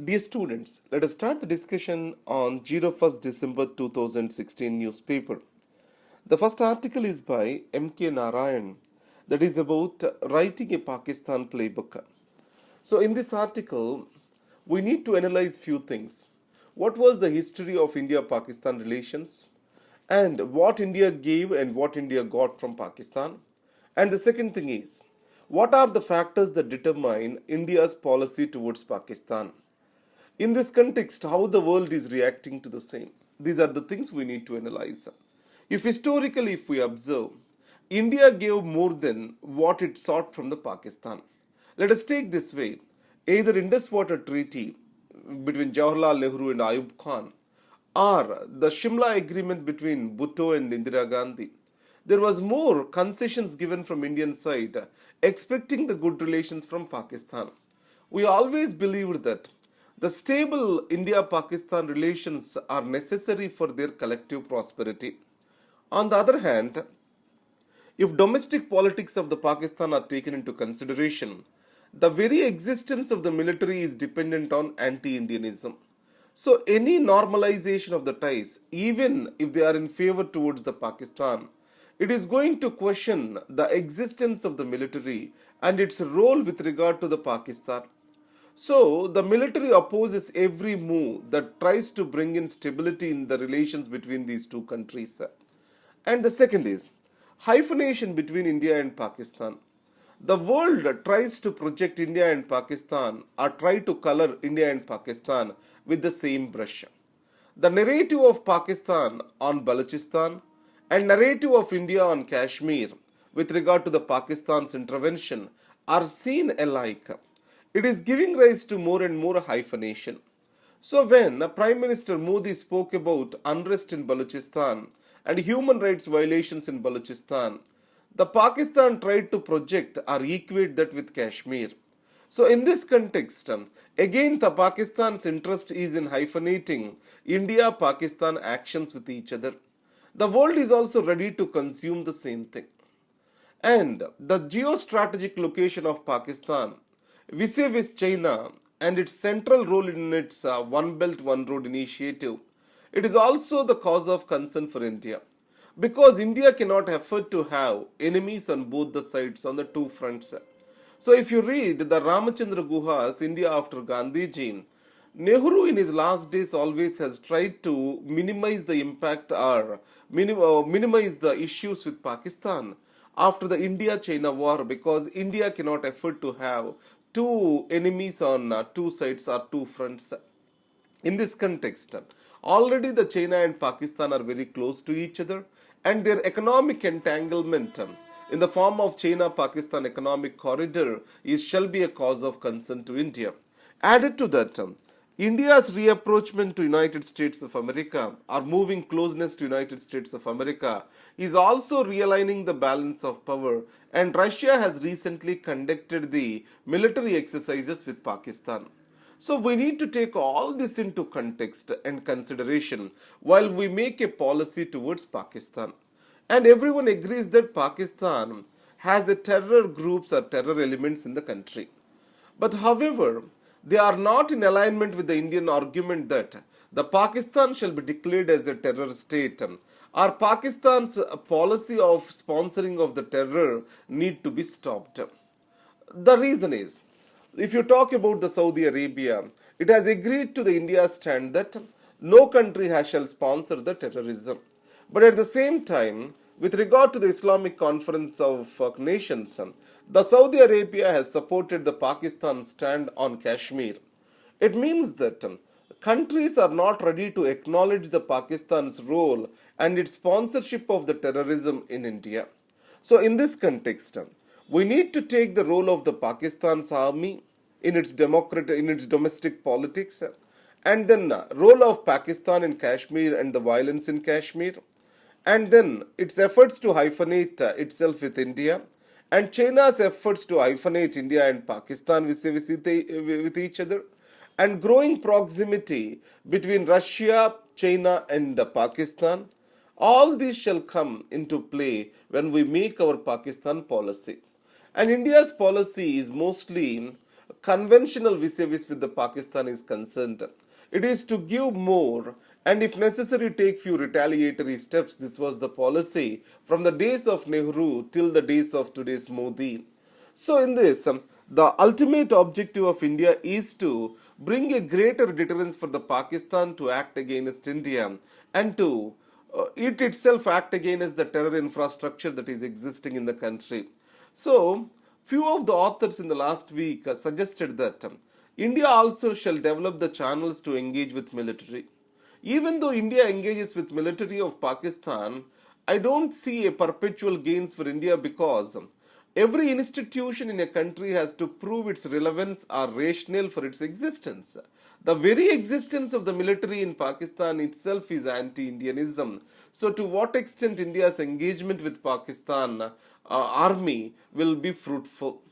Dear students, let us start the discussion on 01st December 2016 newspaper. The first article is by M.K. Narayan, that is about writing a Pakistan playbook. So in this article, we need to analyze few things. What was the history of India-Pakistan relations? And what India gave and what India got from Pakistan? And the second thing is, what are the factors that determine India's policy towards Pakistan? In this context, how the world is reacting to the same. These are the things we need to analyze. If historically, if we observe, India gave more than what it sought from the Pakistan. Let us take this way. Either Indus Water Treaty between Jawaharlal Nehru and Ayub Khan or the Shimla Agreement between Bhutto and Indira Gandhi. There was more concessions given from Indian side expecting the good relations from Pakistan. We always believed that the stable India-Pakistan relations are necessary for their collective prosperity. On the other hand, if domestic politics of the Pakistan are taken into consideration, the very existence of the military is dependent on anti-Indianism. So any normalization of the ties, even if they are in favor towards the Pakistan, it is going to question the existence of the military and its role with regard to the Pakistan. So, the military opposes every move that tries to bring in stability in the relations between these two countries. And the second is hyphenation between India and Pakistan. The world tries to project India and Pakistan or try to color India and Pakistan with the same brush. The narrative of Pakistan on Balochistan and narrative of India on Kashmir with regard to the Pakistan's intervention are seen alike. It is giving rise to more and more hyphenation. So when Prime Minister Modi spoke about unrest in Balochistan and human rights violations in Balochistan, the Pakistan tried to project or equate that with Kashmir. So in this context, again the Pakistan's interest is in hyphenating India-Pakistan actions with each other. The world is also ready to consume the same thing. And the geostrategic location of Pakistan vis-a-vis China and its central role in its One Belt One Road initiative, it is also the cause of concern for India. Because India cannot afford to have enemies on both the sides on the two fronts. So if you read the Ramachandra Guha's India after Gandhiji, Nehru in his last days always has tried to minimize the impact or minimize the issues with Pakistan after the India-China war because India cannot afford to have two enemies on two sides or two fronts. In this context, already the China and Pakistan are very close to each other and their economic entanglement in the form of China-Pakistan economic corridor shall be a cause of concern to India. Added to that, India's reapproachment to United States of America or moving closeness to United States of America is also realigning the balance of power and Russia has recently conducted the military exercises with Pakistan. So we need to take all this into context and consideration while we make a policy towards Pakistan. And everyone agrees that Pakistan has a terror groups or terror elements in the country. But however, they are not in alignment with the Indian argument that the Pakistan shall be declared as a terror state or Pakistan's policy of sponsoring of the terror need to be stopped. The reason is, if you talk about the Saudi Arabia, it has agreed to the India stand that no country shall sponsor the terrorism. But at the same time, with regard to the Islamic Conference of Nations, the Saudi Arabia has supported the Pakistan stand on Kashmir. It means that countries are not ready to acknowledge the Pakistan's role and its sponsorship of the terrorism in India. So in this context, we need to take the role of the Pakistan's army in its domestic politics and then role of Pakistan in Kashmir and the violence in Kashmir and then its efforts to hyphenate itself with India and China's efforts to hyphenate India and Pakistan with each other and growing proximity between Russia, China and Pakistan, all these shall come into play when we make our Pakistan policy. And India's policy is mostly conventional vis-a-vis with the Pakistan is concerned. It is to give more and if necessary take few retaliatory steps. This was the policy from the days of Nehru till the days of today's Modi. So in this, the ultimate objective of India is to bring a greater deterrence for the Pakistan to act against India and to it itself act against the terror infrastructure that is existing in the country. So, few of the authors in the last week suggested that India also shall develop the channels to engage with military. Even though India engages with military of Pakistan, I don't see a perpetual gains for India because every institution in a country has to prove its relevance or rationale for its existence. The very existence of the military in Pakistan itself is anti-Indianism. So to what extent India's engagement with Pakistan army will be fruitful?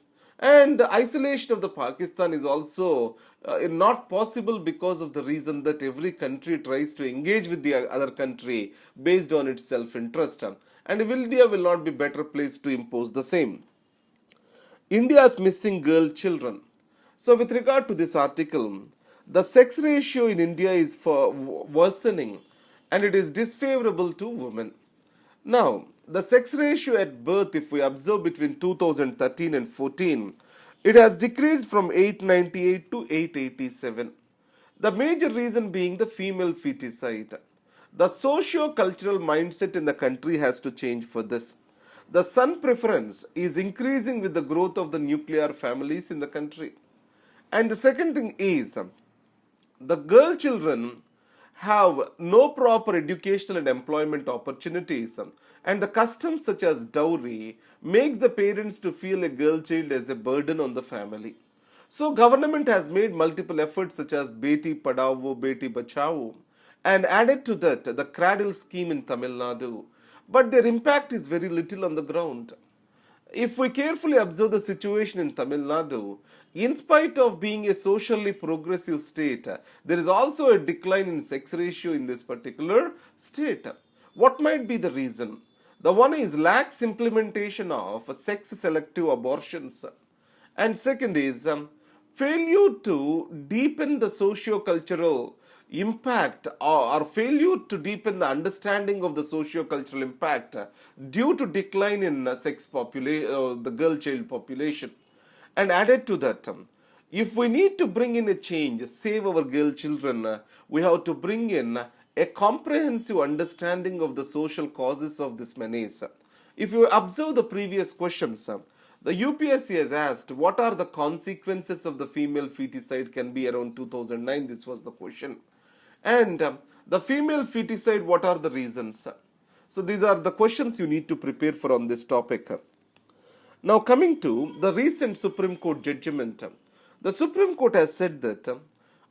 And the isolation of the Pakistan is also not possible because of the reason that every country tries to engage with the other country based on its self-interest. And India will not be better placed to impose the same. India's missing girl children. So with regard to this article, the sex ratio in India is for worsening and it is disfavorable to women. Now, the sex ratio at birth, if we observe between 2013 and 14, it has decreased from 898 to 887. The major reason being the female feticide. The socio-cultural mindset in the country has to change for this. The son preference is increasing with the growth of the nuclear families in the country. And the second thing is, the girl children have no proper educational and employment opportunities, and the customs such as dowry makes the parents to feel a girl child as a burden on the family. So government has made multiple efforts such as Beti Padhao, Beti Bachao, and added to that the cradle scheme in Tamil Nadu, but their impact is very little on the ground. If we carefully observe the situation in Tamil Nadu, in spite of being a socially progressive state, there is also a decline in sex ratio in this particular state. What might be the reason? The one is lax implementation of sex selective abortions. And second is failure to deepen the socio-cultural impact or failure to deepen the understanding of the socio-cultural impact due to decline in the girl child population. And added to that, if we need to bring in a change, save our girl children, we have to bring in a comprehensive understanding of the social causes of this menace. If you observe the previous questions, the UPSC has asked what are the consequences of the female feticide can be around 2009. This was the question. And the female feticide, what are the reasons? So these are the questions you need to prepare for on this topic. Now coming to the recent Supreme Court judgment, the Supreme Court has said that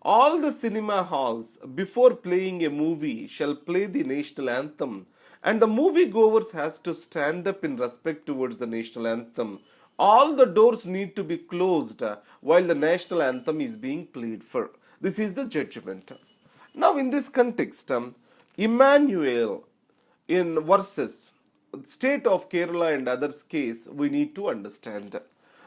all the cinema halls before playing a movie shall play the national anthem and the moviegoers has to stand up in respect towards the national anthem. All the doors need to be closed while the national anthem is being played for. This is the judgment. Now in this context, Emmanuel in versus state of Kerala and others case we need to understand.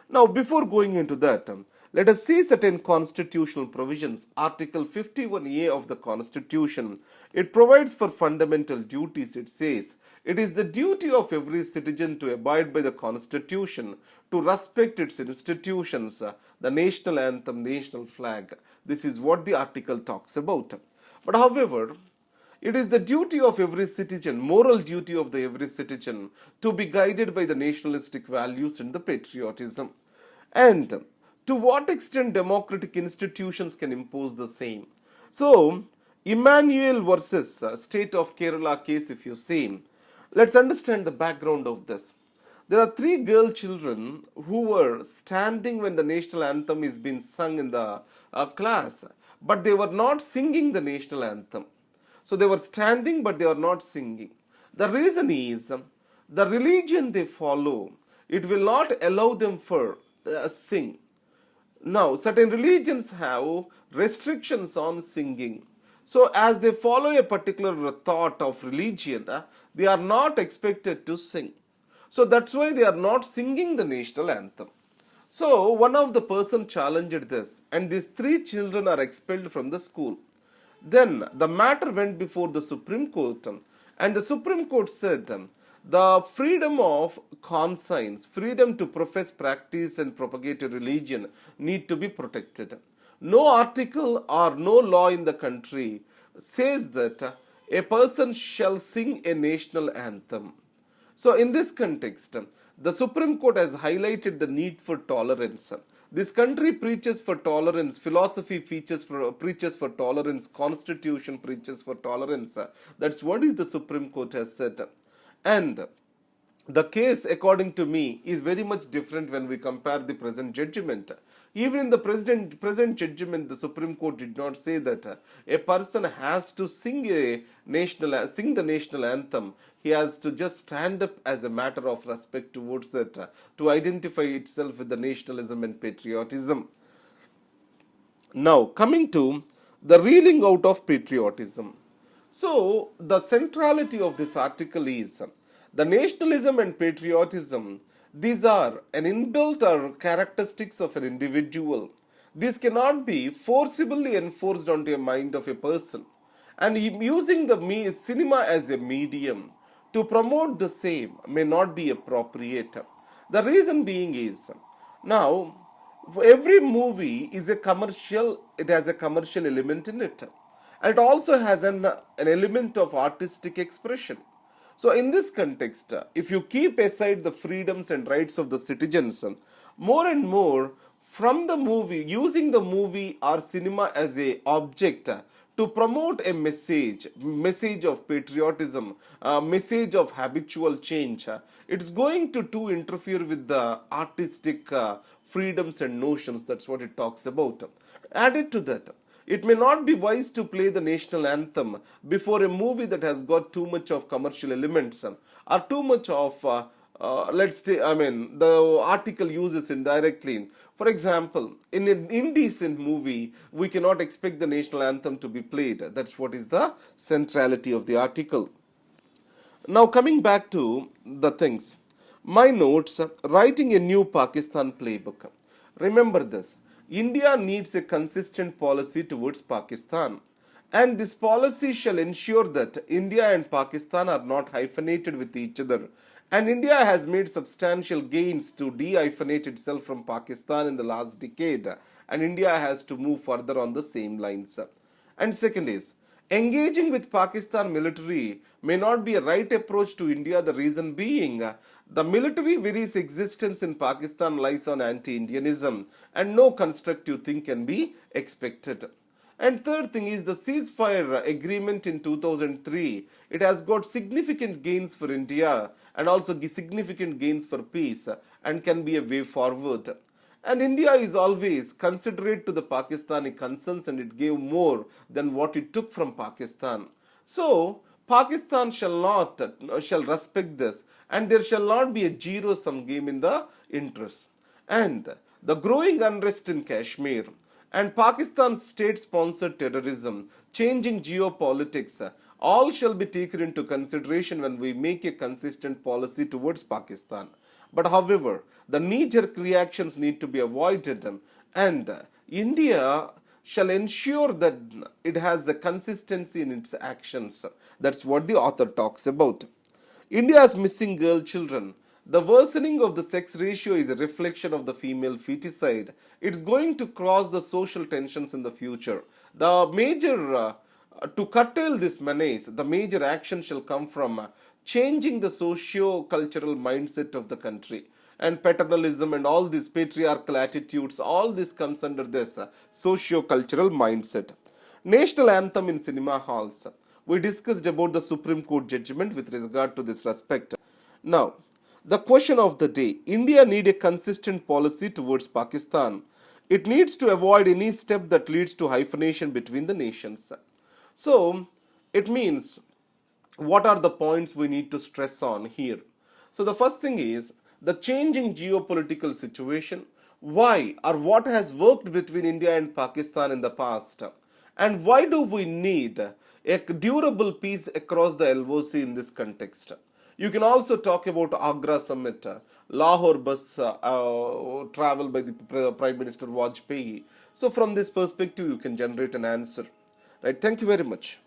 Now before going into that, let us see certain constitutional provisions. Article 51A of the Constitution, it provides for fundamental duties. It says, it is the duty of every citizen to abide by the Constitution, to respect its institutions, the national anthem, national flag. This is what the article talks about. But however, it is the duty of every citizen, moral duty of the every citizen, to be guided by the nationalistic values and the patriotism. And to what extent democratic institutions can impose the same. So, Emmanuel versus State of Kerala case, if you see, let's understand the background of this. There are 3 girl children who were standing when the national anthem is being sung in the class, but they were not singing the national anthem. So they were standing, but they are not singing. The reason is the religion they follow, it will not allow them for sing. Now, certain religions have restrictions on singing. So, as they follow a particular thought of religion, they are not expected to sing. So, that's why they are not singing the national anthem. So one of the person challenged this, and these three children are expelled from the school. Then the matter went before the Supreme Court, and the Supreme Court said the freedom of conscience, freedom to profess, practice, and propagate a religion need to be protected. No article or no law in the country says that a person shall sing a national anthem. So, in this context, the Supreme Court has highlighted the need for tolerance. This country preaches for tolerance, philosophy preaches for tolerance, constitution preaches for tolerance. That's what is the Supreme Court has said. And the case, according to me, is very much different when we compare the present judgment. Even in the present judgment, the Supreme Court did not say that a person has to sing the national anthem. He has to just stand up as a matter of respect towards it, to identify itself with the nationalism and patriotism. Now, coming to the reeling out of patriotism. So, the centrality of this article is the nationalism and patriotism. These are an inbuilt or characteristics of an individual. These cannot be forcibly enforced onto a mind of a person. And using the cinema as a medium to promote the same may not be appropriate. The reason being is, now, every movie is a commercial, it has a commercial element in it. And it also has an element of artistic expression. So, in this context, if you keep aside the freedoms and rights of the citizens, more and more from the movie, using the movie or cinema as a object to promote a message of patriotism, a message of habitual change, it's going to interfere with the artistic freedoms and notions. That's what it talks about. Added to that, it may not be wise to play the national anthem before a movie that has got too much of commercial elements or too much of, let's say, the article uses indirectly. For example, in an indecent movie, we cannot expect the national anthem to be played. That's what is the centrality of the article. Now, coming back to the things, my notes, writing a new Pakistan playbook. Remember this, India needs a consistent policy towards Pakistan. And this policy shall ensure that India and Pakistan are not hyphenated with each other. And India has made substantial gains to de-hyphenate itself from Pakistan in the last decade. And India has to move further on the same lines. And second is, engaging with Pakistan military may not be a right approach to India, the reason being the military very existence in Pakistan lies on anti-Indianism and no constructive thing can be expected. And third thing is the ceasefire agreement in 2003. It has got significant gains for India and also significant gains for peace and can be a way forward. And India is always considerate to the Pakistani concerns and it gave more than what it took from Pakistan. So, Pakistan shall respect this and there shall not be a zero-sum game in the interest. And the growing unrest in Kashmir and Pakistan's state-sponsored terrorism, changing geopolitics, all shall be taken into consideration when we make a consistent policy towards Pakistan. But however, the knee-jerk reactions need to be avoided and India shall ensure that it has a consistency in its actions. That's what the author talks about. India's missing girl children. The worsening of the sex ratio is a reflection of the female feticide. It's going to cause the social tensions in the future. To curtail this menace, the major action shall come from changing the socio-cultural mindset of the country. And paternalism and all these patriarchal attitudes, all this comes under this socio-cultural mindset. National anthem in cinema halls. We discussed about the Supreme Court judgment with regard to this respect. Now, the question of the day, India needs a consistent policy towards Pakistan. It needs to avoid any step that leads to hyphenation between the nations. So, it means, what are the points we need to stress on here? So, the first thing is, the changing geopolitical situation, why or what has worked between India and Pakistan in the past, and why do we need a durable peace across the LOC in this context. You can also talk about Agra summit. Lahore bus travel by the Prime Minister Vajpayee. So from this perspective, you can generate an answer. Right? Thank you very much.